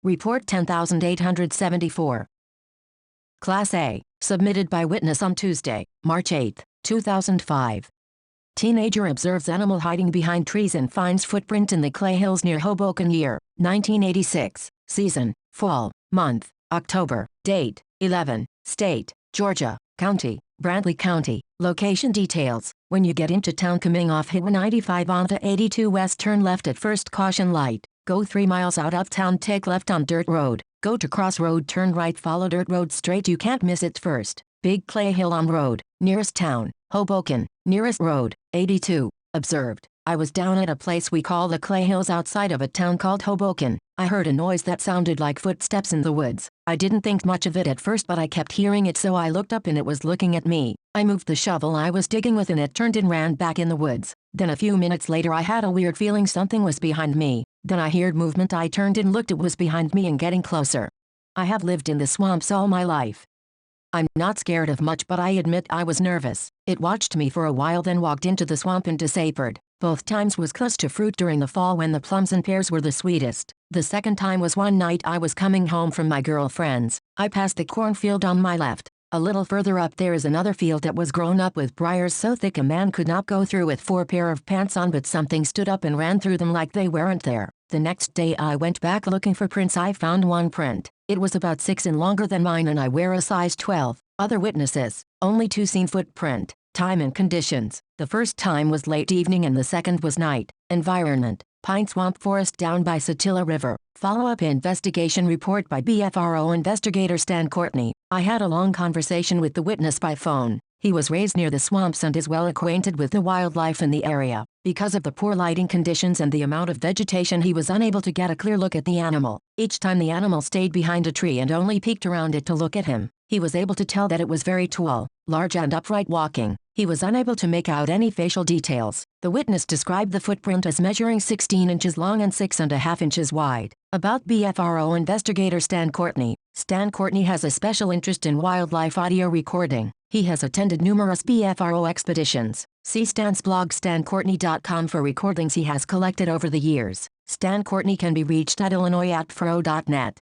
Report 10874. Class A, submitted by witness on Tuesday, March 8, 2005. Teenager observes animal hiding behind trees and finds footprint in the clay hills near Hoboken. Year, 1986. Season, fall. Month, October. Date, 11. State, Georgia. County, Brantley County. Location details. When you get into town coming off Highway 95 onto 82 West, turn left at first caution light. Go 3 miles out of town, take left on dirt road. Go to crossroad, turn right, follow dirt road straight. You can't miss it first. Big clay hill on road. Nearest town, Hoboken. Nearest road, 82. Observed. I was down at a place we call the Clay Hills outside of a town called Hoboken. I heard a noise that sounded like footsteps in the woods. I didn't think much of it at first, but I kept hearing it, so I looked up and it was looking at me. I moved the shovel I was digging with and it turned and ran back in the woods. Then a few minutes later I had a weird feeling something was behind me. Then I heard movement. I turned and looked. It was behind me and getting closer. I have lived in the swamps all my life. I'm not scared of much, but I admit I was nervous. It watched me for a while, then walked into the swamp and disappeared. Both times was close to fruit during the fall when the plums and pears were the sweetest. The second time was one night I was coming home from my girlfriend's. I passed the cornfield on my left. A little further up there is another field that was grown up with briars so thick a man could not go through with 4 pair of pants on, but something stood up and ran through them like they weren't there. The next day I went back looking for prints. I found one print. It was about 6 and longer than mine, and I wear a size 12. Other witnesses, only 2 seen footprint. Time and conditions. The first time was late evening and the second was night. Environment, pine swamp forest down by Satilla River. Follow-up investigation report by BFRO investigator Stan Courtney. I had a long conversation with the witness by phone. He was raised near the swamps and is well acquainted with the wildlife in the area. Because of the poor lighting conditions and the amount of vegetation, he was unable to get a clear look at the animal. Each time the animal stayed behind a tree and only peeked around it to look at him. He was able to tell that it was very tall, large and upright walking. He was unable to make out any facial details. The witness described the footprint as measuring 16 inches long and 6.5 inches wide. About BFRO investigator Stan Courtney. Stan Courtney has a special interest in wildlife audio recording. He has attended numerous BFRO expeditions. See Stan's blog stancourtney.com for recordings he has collected over the years. Stan Courtney can be reached at illinois@fro.net.